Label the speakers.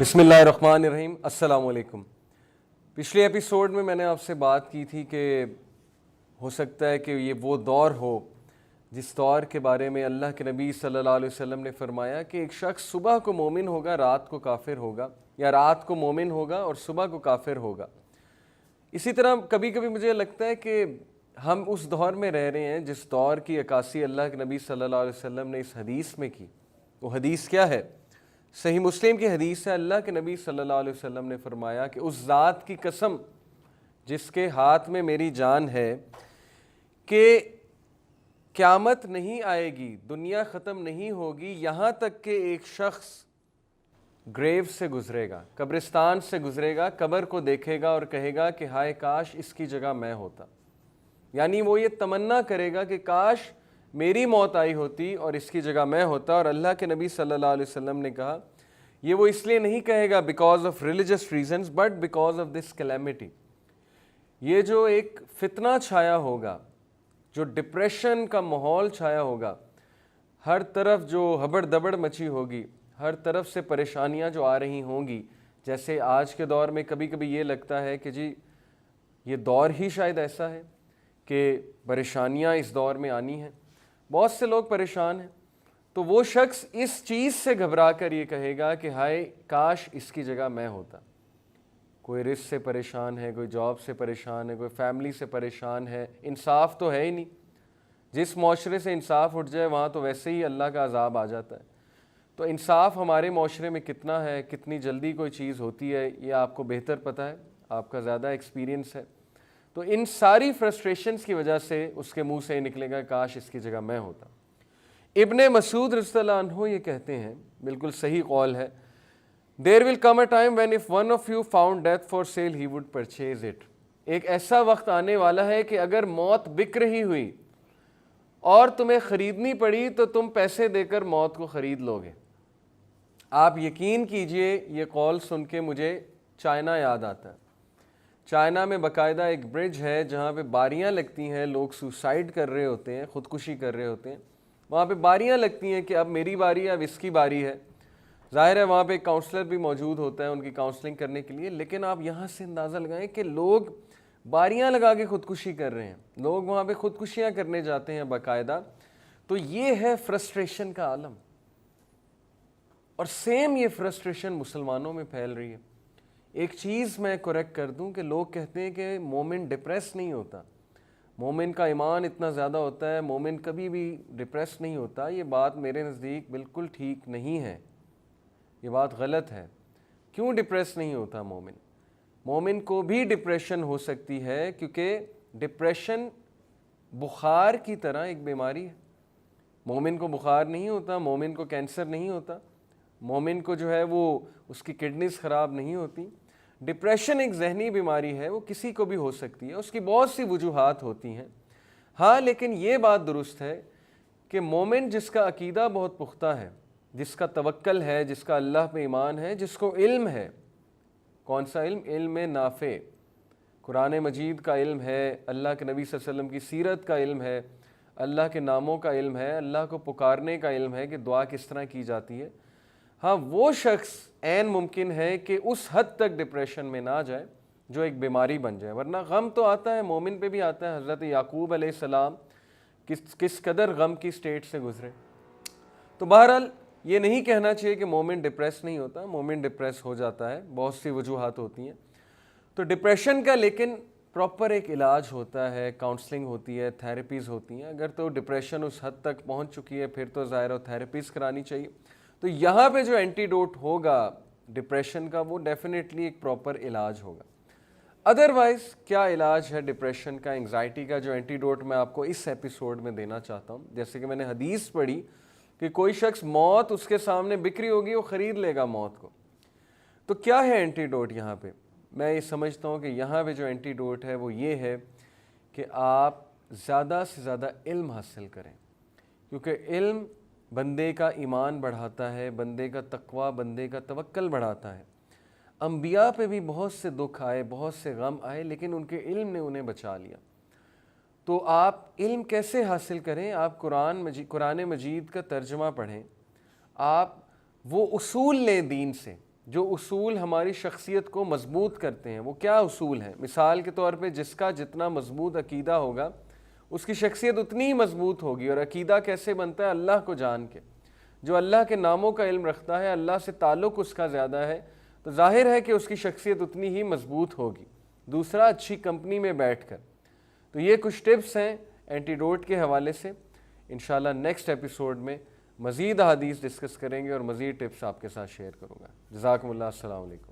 Speaker 1: بسم اللہ الرحمن الرحیم۔ السلام علیکم۔ پچھلے ایپیسوڈ میں نے آپ سے بات کی تھی کہ ہو سکتا ہے کہ یہ وہ دور ہو جس دور کے بارے میں اللہ کے نبی صلی اللہ علیہ وسلم نے فرمایا کہ ایک شخص صبح کو مومن ہوگا، رات کو کافر ہوگا، یا رات کو مومن ہوگا اور صبح کو کافر ہوگا۔ اسی طرح کبھی کبھی مجھے لگتا ہے کہ ہم اس دور میں رہ رہے ہیں جس دور کی عکاسی اللہ کے نبی صلی اللہ علیہ وسلم نے اس حدیث میں کی۔ وہ حدیث کیا ہے؟ صحیح مسلم کی حدیث ہے۔ اللہ کے نبی صلی اللہ علیہ وسلم نے فرمایا کہ اس ذات کی قسم جس کے ہاتھ میں میری جان ہے کہ قیامت نہیں آئے گی، دنیا ختم نہیں ہوگی یہاں تک کہ ایک شخص گریو سے گزرے گا، قبرستان سے گزرے گا، قبر کو دیکھے گا اور کہے گا کہ ہائے کاش اس کی جگہ میں ہوتا۔ یعنی وہ یہ تمنا کرے گا کہ کاش میری موت آئی ہوتی اور اس کی جگہ میں ہوتا۔ اور اللہ کے نبی صلی اللہ علیہ وسلم نے کہا یہ وہ اس لیے نہیں کہے گا because of religious reasons but because of this calamity. یہ جو ایک فتنہ چھایا ہوگا، جو ڈپریشن کا ماحول چھایا ہوگا، ہر طرف جو ہبڑ دبڑ مچی ہوگی، ہر طرف سے پریشانیاں جو آ رہی ہوں گی، جیسے آج کے دور میں کبھی کبھی یہ لگتا ہے کہ جی یہ دور ہی شاید ایسا ہے کہ پریشانیاں اس دور میں آنی ہیں، بہت سے لوگ پریشان ہیں۔ تو وہ شخص اس چیز سے گھبرا کر یہ کہے گا کہ ہائے کاش اس کی جگہ میں ہوتا۔ کوئی رزق سے پریشان ہے، کوئی جاب سے پریشان ہے، کوئی فیملی سے پریشان ہے، انصاف تو ہے ہی نہیں۔ جس معاشرے سے انصاف اٹھ جائے وہاں تو ویسے ہی اللہ کا عذاب آ جاتا ہے۔ تو انصاف ہمارے معاشرے میں کتنا ہے، کتنی جلدی کوئی چیز ہوتی ہے، یہ آپ کو بہتر پتہ ہے، آپ کا زیادہ ایکسپیرینس ہے۔ تو ان ساری فرسٹریشنز کی وجہ سے اس کے منہ سے نکلے گا کاش اس کی جگہ میں ہوتا۔ ابن مسعود رضی اللہ عنہ یہ کہتے ہیں، بالکل صحیح قول ہے، There will come a time when if one of you found death for sale he would purchase it۔ ایک ایسا وقت آنے والا ہے کہ اگر موت بک رہی ہوئی اور تمہیں خریدنی پڑی تو تم پیسے دے کر موت کو خرید لو گے۔ آپ یقین کیجئے یہ قول سن کے مجھے چائنا یاد آتا ہے۔ چائنا میں باقاعدہ ایک برج ہے جہاں پہ باریاں لگتی ہیں، لوگ سوسائڈ کر رہے ہوتے ہیں، خودکشی کر رہے ہوتے ہیں، وہاں پہ باریاں لگتی ہیں کہ اب میری باری ہے، اب اس کی باری ہے۔ ظاہر ہے وہاں پہ ایک کاؤنسلر بھی موجود ہوتا ہے ان کی کاؤنسلنگ کرنے کے لیے، لیکن آپ یہاں سے اندازہ لگائیں کہ لوگ باریاں لگا کے خودکشی کر رہے ہیں، لوگ وہاں پہ خودکشیاں کرنے جاتے ہیں باقاعدہ۔ تو یہ ہے فرسٹریشن کا عالم، اور سیم یہ فرسٹریشن مسلمانوں میں پھیل رہی ہے۔ ایک چیز میں کریکٹ کر دوں کہ لوگ کہتے ہیں کہ مومن ڈپریس نہیں ہوتا، مومن کا ایمان اتنا زیادہ ہوتا ہے، مومن کبھی بھی ڈپریس نہیں ہوتا۔ یہ بات میرے نزدیک بالکل ٹھیک نہیں ہے، یہ بات غلط ہے۔ کیوں ڈپریس نہیں ہوتا مومن؟ مومن کو بھی ڈپریشن ہو سکتی ہے، کیونکہ ڈپریشن بخار کی طرح ایک بیماری ہے۔ مومن کو بخار نہیں ہوتا، مومن کو کینسر نہیں ہوتا، مومن کو جو ہے وہ اس کی کڈنیز خراب نہیں ہوتی۔ ڈپریشن ایک ذہنی بیماری ہے، وہ کسی کو بھی ہو سکتی ہے، اس کی بہت سی وجوہات ہوتی ہیں۔ ہاں لیکن یہ بات درست ہے کہ مومن جس کا عقیدہ بہت پختہ ہے، جس کا توکل ہے، جس کا اللہ پہ ایمان ہے، جس کو علم ہے، کون سا علم؟ علم نافع، قرآن مجید کا علم ہے، اللہ کے نبی صلی اللہ علیہ وسلم کی سیرت کا علم ہے، اللہ کے ناموں کا علم ہے، اللہ کو پکارنے کا علم ہے کہ دعا کس طرح کی جاتی ہے۔ ہاں وہ شخص عین ممکن ہے کہ اس حد تک ڈپریشن میں نہ جائے جو ایک بیماری بن جائے، ورنہ غم تو آتا ہے، مومن پہ بھی آتا ہے۔ حضرت یعقوب علیہ السلام کس قدر غم کی سٹیٹ سے گزرے۔ تو بہرحال یہ نہیں کہنا چاہیے کہ مومن ڈپریس نہیں ہوتا، مومن ڈپریس ہو جاتا ہے، بہت سی وجوہات ہوتی ہیں۔ تو ڈپریشن کا لیکن پراپر ایک علاج ہوتا ہے، کاؤنسلنگ ہوتی ہے، تھیراپیز ہوتی ہیں۔ اگر تو ڈپریشن اس حد تک پہنچ چکی ہے پھر تو ظاہر ہے تھیراپیز کرانی چاہیے۔ تو یہاں پہ جو اینٹی ڈوٹ ہوگا ڈپریشن کا وہ ڈیفینیٹلی ایک پراپر علاج ہوگا۔ ادروائز کیا علاج ہے ڈپریشن کا، انگزائٹی کا؟ جو اینٹی ڈوٹ میں آپ کو اس ایپیسوڈ میں دینا چاہتا ہوں، جیسے کہ میں نے حدیث پڑھی کہ کوئی شخص موت اس کے سامنے بکری ہوگی وہ خرید لے گا موت کو۔ تو کیا ہے اینٹی ڈوٹ یہاں پہ؟ میں یہ سمجھتا ہوں کہ یہاں پہ جو اینٹی ڈوٹ ہے وہ یہ ہے کہ آپ زیادہ سے زیادہ علم حاصل کریں، کیونکہ علم بندے کا ایمان بڑھاتا ہے، بندے کا تقوی، بندے کا توکل بڑھاتا ہے۔ انبیاء پہ بھی بہت سے دکھ آئے، بہت سے غم آئے، لیکن ان کے علم نے انہیں بچا لیا۔ تو آپ علم کیسے حاصل کریں؟ آپ قرآن مجید کا ترجمہ پڑھیں، آپ وہ اصول لیں دین سے جو اصول ہماری شخصیت کو مضبوط کرتے ہیں وہ کیا اصول ہیں؟ مثال کے طور پہ جس کا جتنا مضبوط عقیدہ ہوگا اس کی شخصیت اتنی ہی مضبوط ہوگی. اور عقیدہ کیسے بنتا ہے؟ اللہ کو جان کے. جو اللہ کے ناموں کا علم رکھتا ہے, اللہ سے تعلق اس کا زیادہ ہے, تو ظاہر ہے کہ اس کی شخصیت اتنی ہی مضبوط ہوگی. دوسرا, اچھی کمپنی میں بیٹھ کر. تو یہ کچھ ٹپس ہیں اینٹیڈوٹ کے حوالے سے. انشاءاللہ نیکسٹ ایپیسوڈ میں مزید احادیث ڈسکس کریں گے اور مزید ٹپس آپ کے ساتھ شیئر کروں گا. جزاکم اللہ. السلام علیکم.